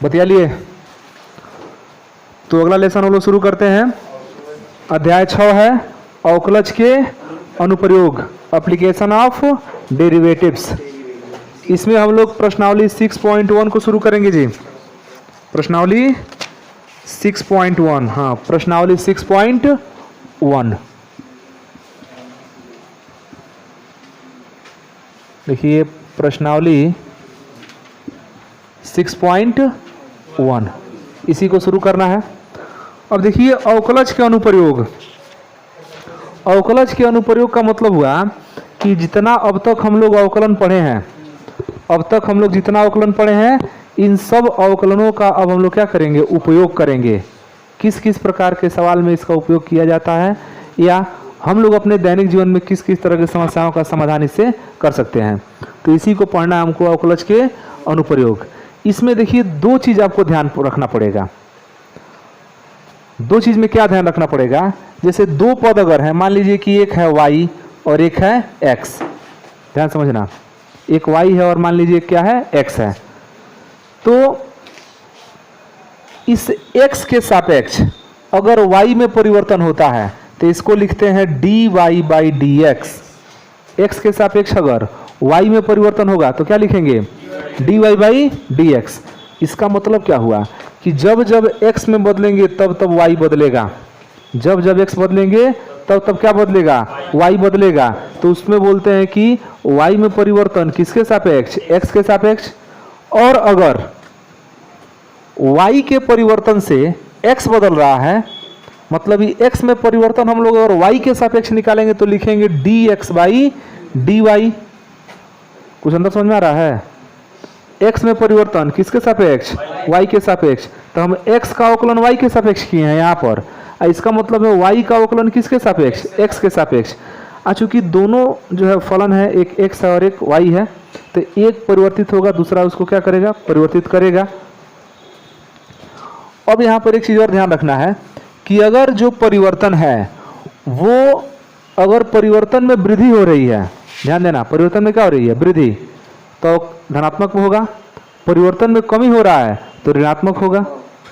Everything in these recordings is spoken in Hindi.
बतिया लिए। तो अगला लेसन हम लोग शुरू करते हैं। अध्याय 6 है अवकलज के अनुप्रयोग, एप्लीकेशन ऑफ डेरिवेटिव्स। इसमें हम लोग प्रश्नावली 6.1 को शुरू करेंगे जी। प्रश्नावली 6.1, हाँ प्रश्नावली 6.1 देखिए, प्रश्नावली 6.1 इसी को शुरू करना है। अब देखिए अवकलज के अनुप्रयोग। अवकलज के अनुप्रयोग का मतलब हुआ कि जितना अब तक हम लोग अवकलन पढ़े हैं, अब तक हम लोग जितना अवकलन पढ़े हैं, इन सब अवकलनों का अब हम लोग क्या करेंगे, उपयोग करेंगे। किस किस प्रकार के सवाल में इसका उपयोग किया जाता है, या हम लोग अपने दैनिक जीवन में किस किस तरह की समस्याओं का समाधान इससे कर सकते हैं। तो इसी को पढ़ना है हमको, अवकलज के अनुप्रयोग। इसमें देखिए दो चीज आपको ध्यान रखना पड़ेगा। दो चीज में क्या ध्यान रखना पड़ेगा, जैसे दो पद अगर है, मान लीजिए कि एक है y और एक है x, ध्यान समझना, एक y है और मान लीजिए क्या है x है। तो इस x के सापेक्ष अगर y में परिवर्तन होता है तो इसको लिखते हैं dy बाई dx। x के सापेक्ष अगर y में परिवर्तन होगा तो क्या लिखेंगे, dy बाई dx। इसका मतलब क्या हुआ कि जब जब x में बदलेंगे तब तब y बदलेगा, जब जब x बदलेंगे तब तब क्या बदलेगा, y बदलेगा। तो उसमें बोलते हैं कि y में परिवर्तन किसके सापेक्ष, x के सापेक्ष। और अगर y के परिवर्तन से x बदल रहा है, मतलब ये x में परिवर्तन हम लोग अगर y के सापेक्ष निकालेंगे तो लिखेंगे dx बाई dy। कुछ अंदर समझ में आ रहा है, x में परिवर्तन किसके सापेक्ष, y के सापेक्ष। तो हम x का अवकलन y के सापेक्ष किए हैं यहाँ पर, इसका मतलब है y का अवकलन किसके सापेक्ष, x के सापेक्ष। चूंकि दोनों जो है फलन है, एक x है और एक y है, तो एक परिवर्तित होगा, दूसरा उसको क्या करेगा, परिवर्तित करेगा। अब यहाँ पर एक चीज और ध्यान रखना है कि अगर जो परिवर्तन है वो अगर परिवर्तन में वृद्धि हो रही है, ध्यान देना, परिवर्तन में क्या हो रही है, वृद्धि, तो धनात्मक होगा। परिवर्तन में कमी हो रहा है तो ऋणात्मक होगा,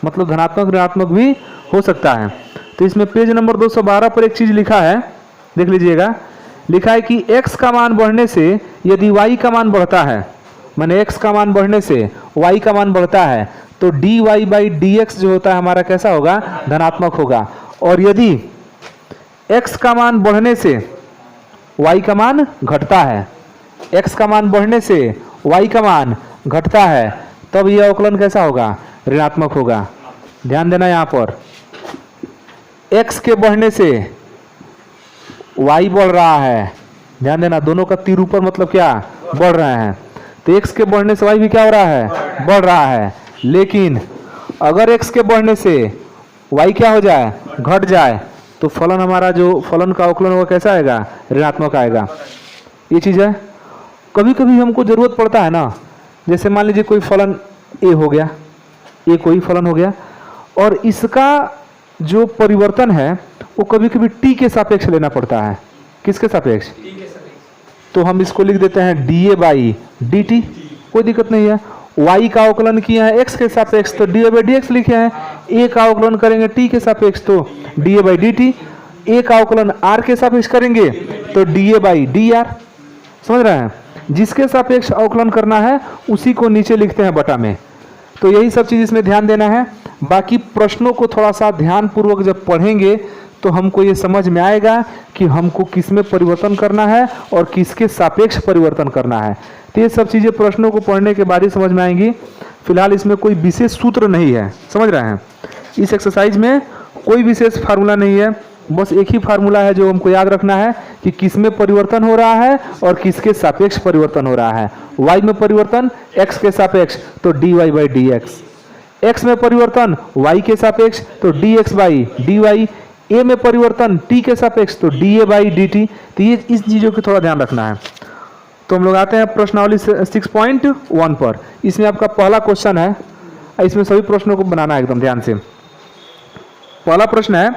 मतलब धनात्मक ऋणात्मक भी हो सकता है। तो इसमें पेज नंबर 212 पर एक चीज लिखा है, देख लीजिएगा। लिखा है कि x का मान बढ़ने से यदि y का मान बढ़ता है, माने x का मान बढ़ने से y का मान बढ़ता है, तो dy बाई dx जो होता है हमारा कैसा होगा, धनात्मक होगा। और यदि x का मान बढ़ने से y का मान घटता है, x का मान बढ़ने से y का मान घटता है, तब यह अवकलन कैसा होगा, ऋणात्मक होगा। ध्यान देना, यहाँ पर x के बढ़ने से y बढ़ रहा है, ध्यान देना, दोनों का तीर ऊपर मतलब क्या, बढ़ रहे हैं। तो x के बढ़ने से y भी क्या हो रहा है, बढ़ रहा है। लेकिन अगर x के बढ़ने से y क्या हो जाए, घट जाए, तो फलन हमारा जो फलन का अवकलन होगा कैसा आएगा, ऋणात्मक आएगा। ये चीज है। कभी कभी हमको जरूरत पड़ता है ना, जैसे मान लीजिए कोई फलन a हो गया, a कोई फलन हो गया, और इसका जो परिवर्तन है वो कभी कभी t के सापेक्ष लेना पड़ता है। किसके सापेक्ष, तो हम इसको लिख देते हैं dA बाई dt, कोई दिक्कत नहीं है। y का अवकलन किया है x के सापेक्ष तो dA बाई dx लिखे हैं, a का अवकलन करेंगे t के सापेक्ष तो dA बाई dt, a का अवकलन r के सापेक्ष करेंगे तो dA बाई dr। समझ रहे हैं, जिसके सापेक्ष अवकलन करना है उसी को नीचे लिखते हैं बटा में। तो यही सब चीज इसमें ध्यान देना है। बाकी प्रश्नों को थोड़ा सा ध्यान पूर्वक जब पढ़ेंगे तो हमको ये समझ में आएगा कि हमको किस में परिवर्तन करना है और किसके सापेक्ष परिवर्तन करना है। तो ये सब चीज़ें प्रश्नों को पढ़ने के बाद ही समझ में आएंगी। फिलहाल इसमें कोई विशेष सूत्र नहीं है, समझ रहे हैं। इस एक्सरसाइज में कोई विशेष फार्मूला नहीं है, बस एक ही फार्मूला है जो हमको याद रखना है कि किस में परिवर्तन हो रहा है और किसके सापेक्ष परिवर्तन हो रहा है। y में परिवर्तन x के सापेक्ष तो dy बाई dx, x में परिवर्तन y के सापेक्ष तो dx बाई dy, a में परिवर्तन t के सापेक्ष तो dA बाई dt। तो ये इस चीज़ों की थोड़ा ध्यान रखना है। तो हम लोग आते हैं प्रश्नावली 6.1 पर। इसमें आपका पहला क्वेश्चन है, इसमें सभी प्रश्नों को बनाना है एकदम ध्यान से। पहला प्रश्न है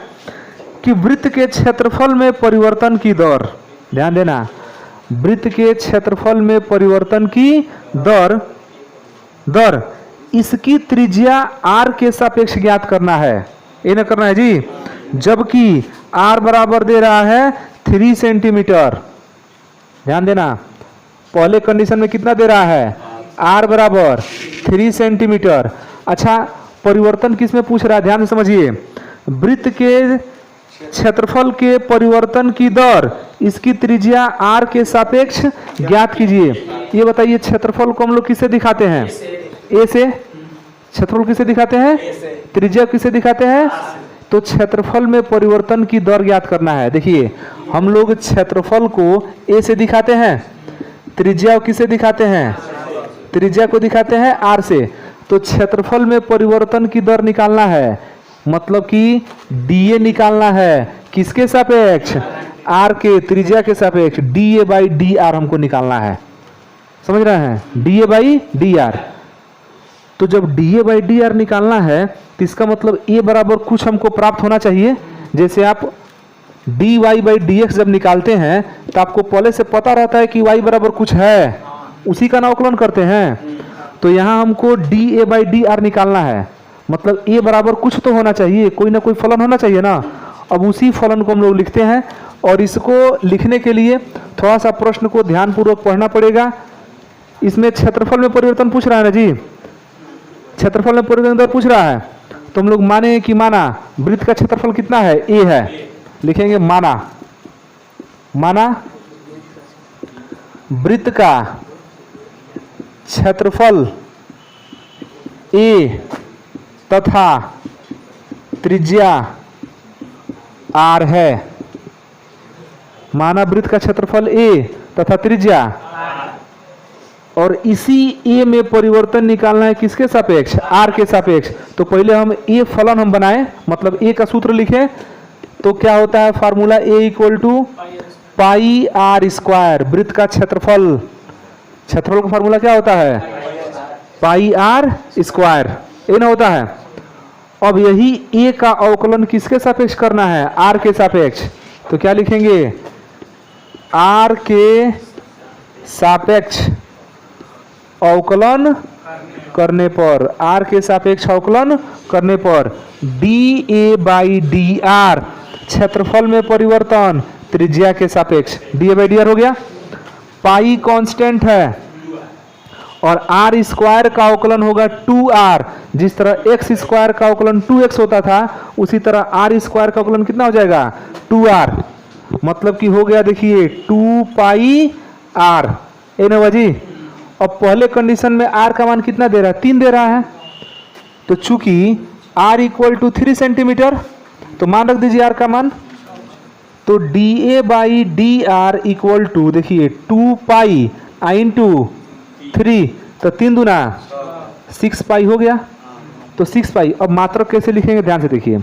कि वृत्त के क्षेत्रफल में परिवर्तन की दर, ध्यान देना, वृत्त के क्षेत्रफल में परिवर्तन की दर इसकी त्रिज्या r के सापेक्ष ज्ञात करना है, ये ना करना है जी। जबकि r बराबर दे रहा है 3 सेंटीमीटर। ध्यान देना, पहले कंडीशन में कितना दे रहा है, r बराबर 3 सेंटीमीटर। अच्छा, परिवर्तन किस में पूछ रहा है, ध्यान से समझिए। वृत्त के क्षेत्रफल के परिवर्तन की दर इसकी त्रिज्या r के सापेक्ष ज्ञात कीजिए। ये बताइए, क्षेत्रफल को हम लोग किससे दिखाते हैं, a से। क्षेत्रफल किसे दिखाते हैं, त्रिज्या किसे दिखाते हैं, तो क्षेत्रफल में परिवर्तन की दर ज्ञात करना है। देखिए, हम लोग क्षेत्रफल को a से दिखाते हैं, त्रिज्या किसे दिखाते हैं, त्रिज्या को दिखाते हैं r से। तो क्षेत्रफल में परिवर्तन की दर निकालना है, मतलब कि dA निकालना है, किसके सापेक्ष, r के, त्रिज्या के सापेक्ष। dA बाई dr हमको निकालना है, समझ रहे हैं, dA बाई dr। तो जब dA बाई dr निकालना है तो इसका मतलब a बराबर कुछ हमको प्राप्त होना चाहिए। जैसे आप dy बाई dx जब निकालते हैं तो आपको पहले से पता रहता है कि y बराबर कुछ है, उसी का अवकलन करते हैं। तो यहाँ हमको dA बाई dr निकालना है, मतलब a बराबर कुछ तो होना चाहिए, कोई ना कोई फलन होना चाहिए ना। अब उसी फलन को हम लोग लिखते हैं, और इसको लिखने के लिए थोड़ा सा प्रश्न को ध्यानपूर्वक पढ़ना पड़ेगा। इसमें क्षेत्रफल में परिवर्तन पूछ रहा है ना जी, क्षेत्रफल में परिवर्तन पूछ रहा है। तो हम लोग माने कि माना वृत्त का क्षेत्रफल कितना है, a है, लिखेंगे माना, माना वृत्त का क्षेत्रफल a तथा त्रिज्या r है। माना वृत्त का क्षेत्रफल a तथा त्रिज्या, और इसी a में परिवर्तन निकालना है किसके सापेक्ष, r के सापेक्ष। तो पहले हम a फलन हम बनाए, मतलब a का सूत्र लिखे। तो क्या होता है formula, a equal to pi r square. वृत्त का क्षेत्रफल, क्षेत्रफल का फार्मूला क्या होता है, पाई r स्क्वायर, ये ना होता है। अब यही a का अवकलन किसके सापेक्ष करना है, r के सापेक्ष। तो क्या लिखेंगे, r के सापेक्ष अवकलन करने पर, r के सापेक्ष अवकलन करने पर dA बाई dr, क्षेत्रफल में परिवर्तन त्रिज्या के सापेक्ष, dA बाई dr हो गया। पाई कांस्टेंट है और r स्क्वायर का अवकलन होगा 2r। जिस तरह x स्क्वायर का अवकलन 2x होता था, उसी तरह r स्क्वायर का अवकलन कितना हो जाएगा, 2r। मतलब कि हो गया, देखिए 2 पाई r, ए ना जी। अब पहले कंडीशन में r का मान कितना दे रहा है, 3 दे रहा है। तो चूंकि r इक्वल टू 3 सेंटीमीटर, तो मान रख दीजिए r का मान। तो dA by dr equal to, देखिए 2 पाई i इंटू 3, तो 3 दूना 6 पाई हो गया। तो 6 पाई। अब मात्रक कैसे लिखेंगे, ध्यान से देखिए,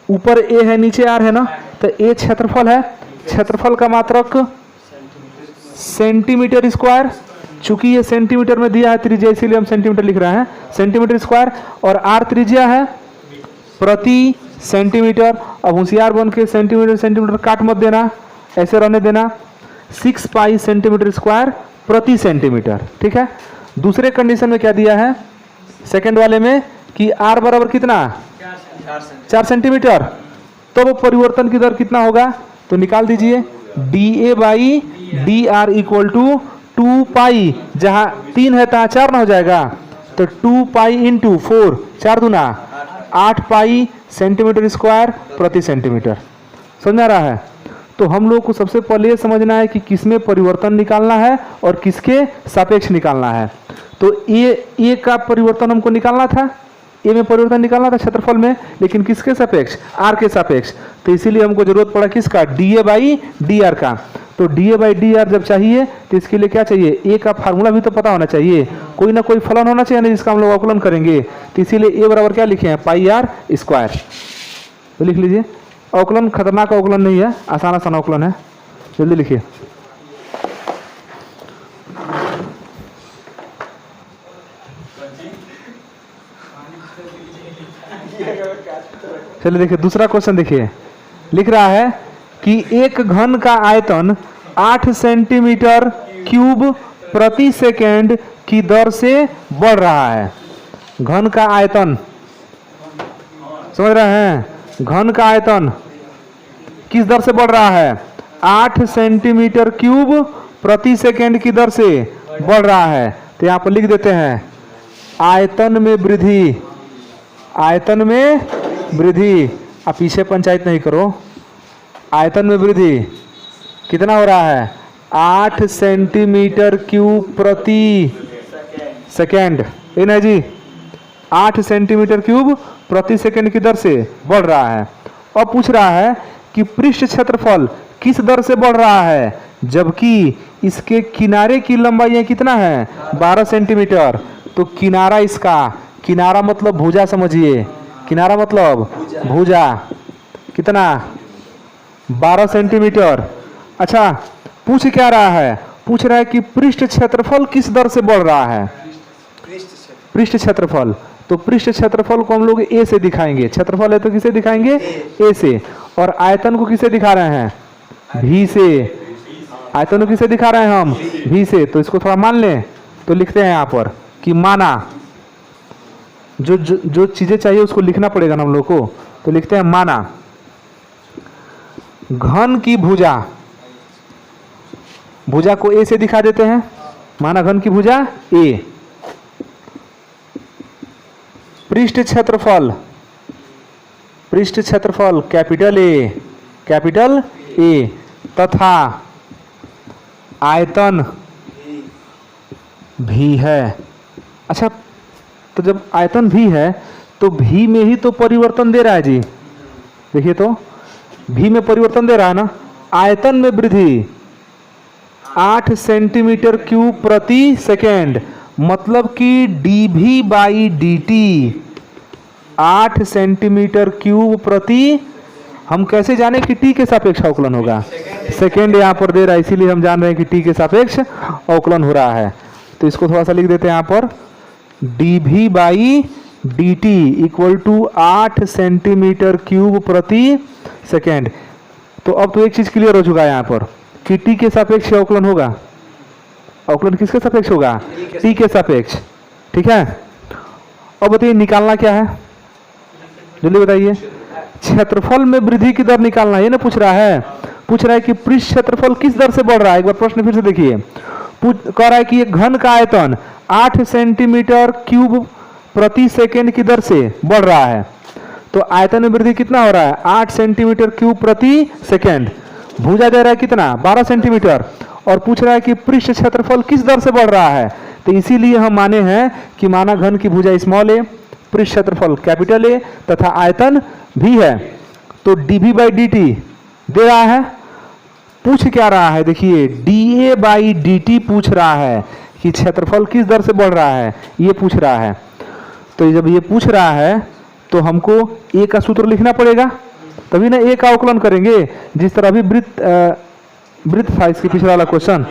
ऊपर a है, नीचे r है ना। तो a क्षेत्रफल है, क्षेत्रफल का मात्रक सेंटीमीटर स्क्वायर, चूंकि ये सेंटीमीटर में दिया है त्रिज्या, इसीलिए हम सेंटीमीटर लिख रहे हैं, सेंटीमीटर स्क्वायर। और r त्रिज्या है प्रति सेंटीमीटर। अब होशियार बन के सेंटीमीटर सेंटीमीटर काट मत देना, ऐसे रहने देना। 6 पाई सेंटीमीटर स्क्वायर प्रति सेंटीमीटर, ठीक है। दूसरे कंडीशन में क्या दिया है, सेकंड वाले में, कि r बराबर कितना, 4 सेंटीमीटर। तो परिवर्तन की दर कितना होगा, तो निकाल दीजिए, dA by dr equal to 2 pi, जहां 3 है तहाँ 4 ना हो जाएगा। तो 2 पाई इंटू 4, 4 दूना 8 पाई सेंटीमीटर स्क्वायर प्रति सेंटीमीटर। समझ आ रहा है। तो हम लोग को सबसे पहले ये समझना है कि किसमें परिवर्तन निकालना है और किसके सापेक्ष निकालना है। तो ए का परिवर्तन हमको निकालना था, ए में परिवर्तन निकालना था क्षेत्रफल में, लेकिन किसके सापेक्ष, आर के सापेक्ष। तो इसीलिए हमको जरूरत पड़ा किसका, डीए बाई डी आर का। तो डीए बाई डी आर जब चाहिए तो इसके लिए क्या चाहिए, ए का फार्मूला भी तो पता होना चाहिए, कोई ना कोई फलन होना चाहिए ना जिसका हम लोग अवकलन करेंगे। तो इसीलिए ए बराबर क्या लिखे हैं, पाई आर स्क्वायर। तो लिख लीजिए, अवकलन खतरनाक अवकलन नहीं है, आसान आसान अवकलन है, जल्दी लिखिए। चलिए देखिए दूसरा क्वेश्चन, देखिए लिख रहा है कि एक घन का आयतन 8 सेंटीमीटर क्यूब प्रति सेकेंड की दर से बढ़ रहा है। घन का आयतन, समझ रहे हैं, घन का आयतन किस दर से बढ़ रहा है? 8 सेंटीमीटर क्यूब प्रति सेकेंड की दर से बढ़ रहा है। तो यहाँ पर लिख देते हैं आयतन में वृद्धि, आयतन में वृद्धि। अब पीछे पंचायत नहीं करो, आयतन में वृद्धि कितना हो रहा है? 8 सेंटीमीटर क्यूब प्रति सेकेंड, ये ना जी, 8 सेंटीमीटर क्यूब प्रति सेकेंड की दर से बढ़ रहा है। अब पूछ रहा है कि पृष्ठ क्षेत्रफल किस दर से बढ़ रहा है, जबकि इसके किनारे की लंबाई कितना है? 12 सेंटीमीटर। तो किनारा इसका, किनारा मतलब भुजा समझिए, किनारा मतलब भुजा कितना? 12 सेंटीमीटर। अच्छा, पूछ क्या रहा है? पूछ रहा है कि पृष्ठ क्षेत्रफल किस दर से बढ़ रहा है? पृष्ठ क्षेत्रफल। तो पृष्ठ क्षेत्रफल को हम लोग ए से दिखाएंगे, क्षेत्रफल है तो किसे दिखाएंगे? ए से। और आयतन को किसे दिखा रहे हैं? भी से। आयतन को किसे दिखा रहे हैं हम? भी से। तो इसको थोड़ा मान लें, तो लिखते हैं यहाँ पर कि माना, जो चीजें चाहिए उसको लिखना पड़ेगा ना हम लोग को। तो लिखते हैं माना घन की भुजा, भुजा को ए से दिखा देते हैं, माना घन की भुजा ए, पृष्ठ क्षेत्रफल, पृष्ठ क्षेत्रफल कैपिटल ए, कैपिटल ए, तथा आयतन भी है। अच्छा, तो जब आयतन भी है तो भी में ही तो परिवर्तन दे रहा है जी। देखिए तो भी में परिवर्तन दे रहा है ना। आयतन में वृद्धि 8 सेंटीमीटर क्यूब प्रति सेकेंड, मतलब कि dv by dt 8 centimetre cube प्रति, हम कैसे जाने कि t के सापेक्ष अवकलन होगा? सेकेंड यहाँ पर दे रहा है, इसीलिए हम जान रहे हैं कि t के सापेक्ष अवकलन हो रहा है। तो इसको थोड़ा सा लिख देते हैं यहाँ पर, dv by dt equal to 8 centimetre cube प्रति सेकेंड। तो अब तो एक चीज क्लियर हो चुका है यहाँ पर कि t के सापेक्ष अवकलन होगा। अवकलन किसके सापेक्ष होगा? t के सापेक्ष। ठीक है, अब बताइए निकालना क्या है, जल्दी बताइए। क्षेत्रफल में वृद्धि की दर निकालना, ये ना पूछ रहा है। पूछ रहा है कि पृष्ठ क्षेत्रफल किस दर से बढ़ रहा है। एक बार प्रश्न फिर से देखिए, कह रहा है कि एक घन का आयतन 8 सेंटीमीटर क्यूब प्रति सेकेंड की दर से बढ़ रहा है। तो आयतन में वृद्धि कितना हो रहा है? 8 सेंटीमीटर क्यूब प्रति सेकेंड। भुजा दे रहा है कितना? 12 सेंटीमीटर। और पूछ रहा है कि पृष्ठ क्षेत्रफल किस दर से बढ़ रहा है। तो इसीलिए हम माने हैं कि माना घन की भुजा स्मॉल ए, पृष्ठ क्षेत्रफल कैपिटल ए तथा आयतन भी है। तो dv बाई dt दे रहा है। पूछ क्या रहा है? देखिए dA बाई dt पूछ रहा है कि क्षेत्रफल किस दर से बढ़ रहा है, ये पूछ रहा है। तो जब ये पूछ रहा है तो हमको ए का सूत्र लिखना पड़ेगा, तभी ना ए का अवकलन करेंगे। जिस तरह अभी वृत्त था इसके पिछला वाला क्वेश्चन,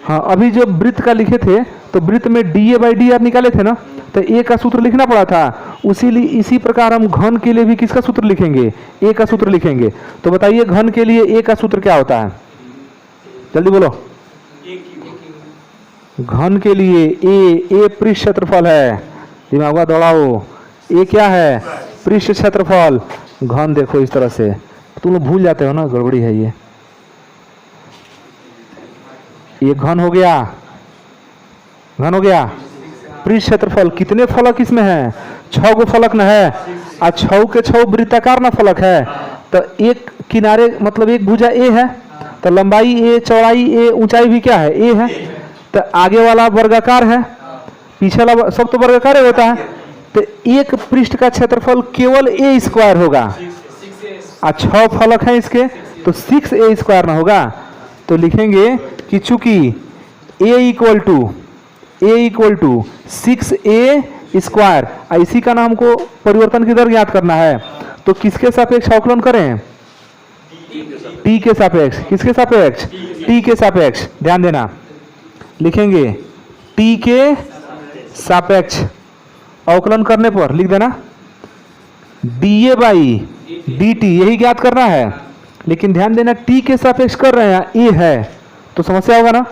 हाँ अभी जो वृत्त का लिखे थे तो वृत्त में dA बाई dr निकाले थे ना, तो ए का सूत्र लिखना पड़ा था। इसी प्रकार हम घन के लिए भी किसका सूत्र लिखेंगे? ए का सूत्र लिखेंगे। तो बताइए घन के लिए ए का सूत्र क्या होता है, जल्दी बोलो। घन के लिए ए पृष्ठ क्षेत्रफल है, दिमाग दौड़ाओ। ए क्या है? पृष्ठ क्षेत्रफल। घन देखो इस तरह से, तुम लोग भूल जाते हो ना, गड़बड़ी है ये घन हो गया, घन हो गया। पृष्ठ क्षेत्रफल कितने फलक इसमें है? 6 गो फलक न है, और 6 के 6 वृत्ताकार ना फलक है। तो एक किनारे मतलब एक भुजा ए है, तो लंबाई ए, चौड़ाई ए, ऊंचाई भी क्या है? ए है। तो आगे वाला वर्गाकार है, पीछे वाला सब तो वर्गाकार होता है। तो एक पृष्ठ का क्षेत्रफल केवल ए स्क्वायर होगा, और 6 फलक हैं इसके, तो 6a स्क्वायर ना होगा। तो लिखेंगे कि चूंकि a equal to 6a square, इसी का नाम को परिवर्तन की दर ज्ञात करना है। तो किसके सापेक्ष अवकलन करें? t के सापेक्ष। किसके सापेक्ष? t के सापेक्ष। ध्यान देना, लिखेंगे t के सापेक्ष अवकलन करने पर लिख देना dA बाई dt, यही ज्ञात करना है। लेकिन ध्यान देना t के सापेक्ष कर रहे हैं, a है तो समस्या होगा ना।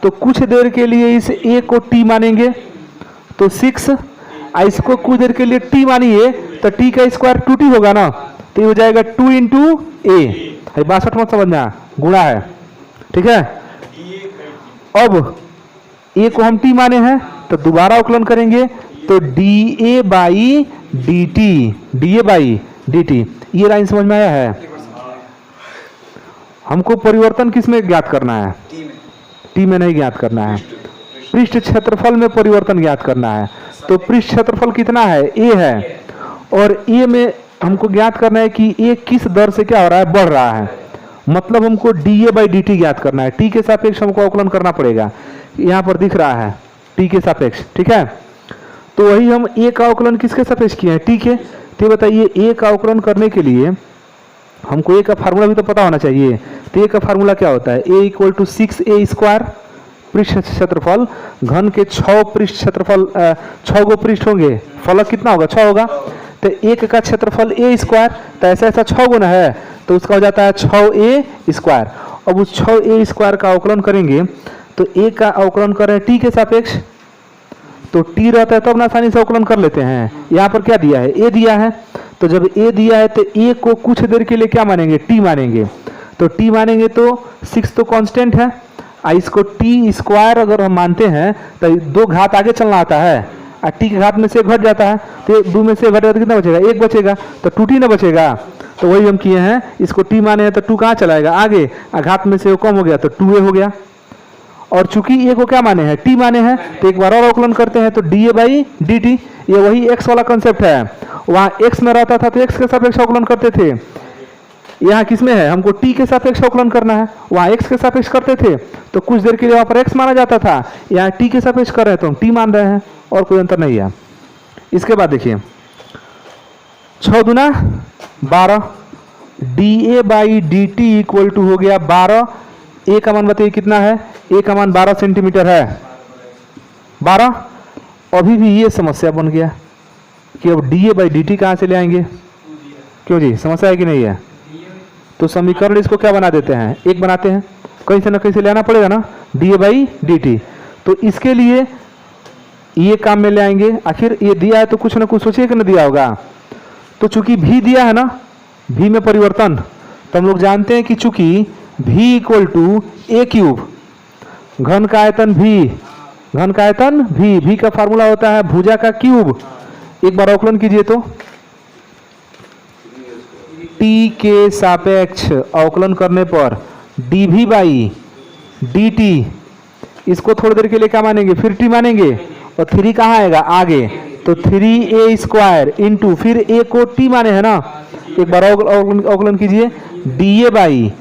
तो कुछ देर के लिए इस ए को टी मानेंगे तो 6, इसको कुछ देर के लिए टी मानिए तो टी का स्क्वायर 2t होगा ना, तो ये हो जाएगा 2 इंटू ए, 62 मत समझना, गुणा है, ठीक है। अब ए को हम टी माने हैं तो दोबारा अवकलन करेंगे तो D A by D T, ये लाइन समझ में आया है। हमको परिवर्तन किसमें ज्ञात करना है? टी में नहीं ज्ञात करना है, पृष्ठ क्षेत्रफल में परिवर्तन ज्ञात करना है। तो पृष्ठ क्षेत्रफल कितना है? ए है, और ए में हमको ज्ञात करना है कि ए किस दर से क्या हो रहा है, बढ़ रहा है। मतलब हमको D A by D T ज्ञात करना है। टी के सापेक्ष हमको अवकलन करना पड़ेगा, यहाँ पर दिख रहा है टी के सापेक्ष, ठीक है। तो वही हम ए का अवकलन किसके सापेक्ष किए हैं? टी के। तो बताइए ए का अवकलन करने के लिए हमको ए का फार्मूला भी तो पता होना चाहिए। तो ए का फार्मूला क्या होता है? ए इक्वल टू 6a स्क्वायर, पृष्ठ क्षेत्रफल घन के 6 पृष्ठ क्षेत्रफल, 6 गो पृष्ठ होंगे, फलक कितना होगा? 6 होगा। तो एक का क्षेत्रफल ए स्क्वायर, तो ऐसा ऐसा 6 गुना है तो उसका हो जाता है 6a स्क्वायर। अब उस 6a स्क्वायर का अवकलन करेंगे तो ए का अवकलन करें टी के सापेक्ष, तो टी रहता है तब ना आसानी से अवकलन कर लेते हैं। यहाँ पर क्या दिया है? ए दिया है। तो जब ए दिया है तो ए को कुछ देर के लिए क्या मानेंगे? टी मानेंगे। तो टी मानेंगे तो 6 तो कांस्टेंट है, इसको टी स्क्वायर अगर हम मानते हैं तो 2 घात आगे चलना आता है, और टी के घात में से घट जाता है, तो 2 में से घट जाता है कितना बचेगा? 1 बचेगा, तो 2t ना बचेगा। तो वही हम किए हैं, इसको टी माने हैं तो 2 कहाँ चलाएगा? आगे, घात में से वो कम हो गया तो 2a हो गया। और चूंकि ए को क्या माने हैं? टी माने हैं, तो एक बार और अवकलन करते हैं तो D A by D T, ये वही एक्स वाला कंसेप्ट है। वहाँ एक्स में रहता था तो एक्स के सापेक्ष अवकलन करते थे, यहाँ किस में है? हमको टी के सापेक्ष अवकलन करना है। वहाँ एक्स के सापेक्ष करते थे तो कुछ देर के लिए वहाँ पर एक्स माना जाता था, यहाँ टी के सापेक्ष कर रहे हैं तो हम टी मान रहे हैं, और कोई अंतर नहीं है। इसके बाद देखिए 6 दूना 12, D A by D T equal to हो गया 12। ए का मान बताइए कितना है? ए का मान 12 सेंटीमीटर है, 12। अभी भी ये समस्या बन गया कि अब D A by D T कहाँ से ले आएंगे? क्यों जी, समस्या है कि नहीं है? तो समीकरण इसको क्या बना देते हैं? एक बनाते हैं, कहीं से ना कहीं से ले आना पड़ेगा ना, D A by D T. तो इसके लिए ये काम में ले आएंगे। आखिर ये दिया है तो कुछ ना कुछ सोचिए कि नहीं दिया होगा। तो चूंकि भी दिया है ना, भी में परिवर्तन, तो हम लोग जानते हैं कि चूंकि भी इक्वल टू ए क्यूब, घन का आयतन भी, घन का आयतन भी का फार्मूला होता है भुजा का क्यूब। एक बार अवकलन कीजिए तो टी के सापेक्ष अवकलन करने पर डी भी बाई डी टी, इसको थोड़ी देर के लिए क्या मानेंगे? फिर टी मानेंगे, और 3 कहाँ आएगा? आगे, तो 3a स्क्वायर इंटू, फिर a को t माने है ना, एक बार अवकलन कीजिए D A by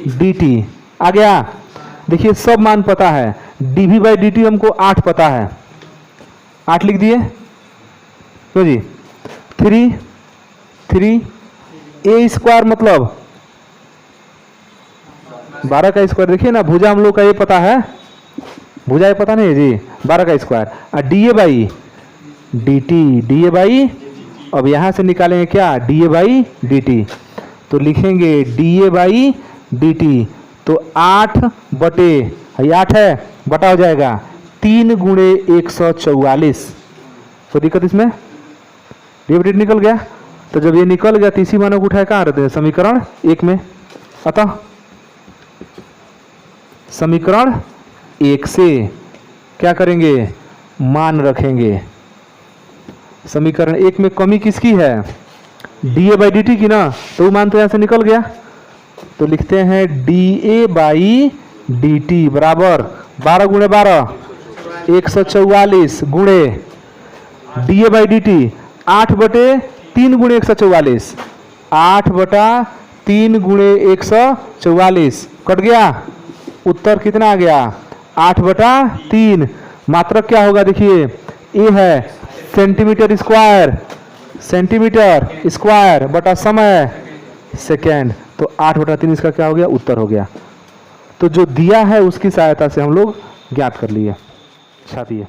D T आ गया। देखिए सब मान पता है, D V by D T हमको 8 पता है, 8 लिख दिए तो जी 3 a स्क्वायर मतलब 12 का स्क्वायर। देखिए ना, भुजा हम लोग का ये पता है, भुजा ये पता नहीं है जी, 12 का स्क्वायर, और D A by D T, D A by, अब यहाँ से निकालेंगे क्या? D A by D T, तो लिखेंगे D A by D T, तो 8 बटे 8 है, बटा हो जाएगा 3 गुणे 144। कोई दिक्कत इसमें? डी निकल गया। तो जब ये निकल गया तो इसी मानों को उठाए कहाँ रहते हैं? समीकरण 1 में। अतः समीकरण 1 से क्या करेंगे? मान रखेंगे। समीकरण 1 में कमी किसकी है? D A by D T की ना, तो वो मान तो यहाँ से निकल गया। तो लिखते हैं D A by D T बराबर 12 गुणे 12 144 गुणे D A by D T 8 बटे 3 गुणे 144, 8 बटा 3 गुणे 144 कट गया। उत्तर कितना आ गया? 8 बटा 3। मात्रक क्या होगा? देखिए ए है सेंटीमीटर स्क्वायर, सेंटीमीटर स्क्वायर बटा समय सेकेंड, तो 8 बटा 3 इसका क्या हो गया? उत्तर हो गया। तो जो दिया है उसकी सहायता से हम लोग ज्ञात कर लिए। छापिए।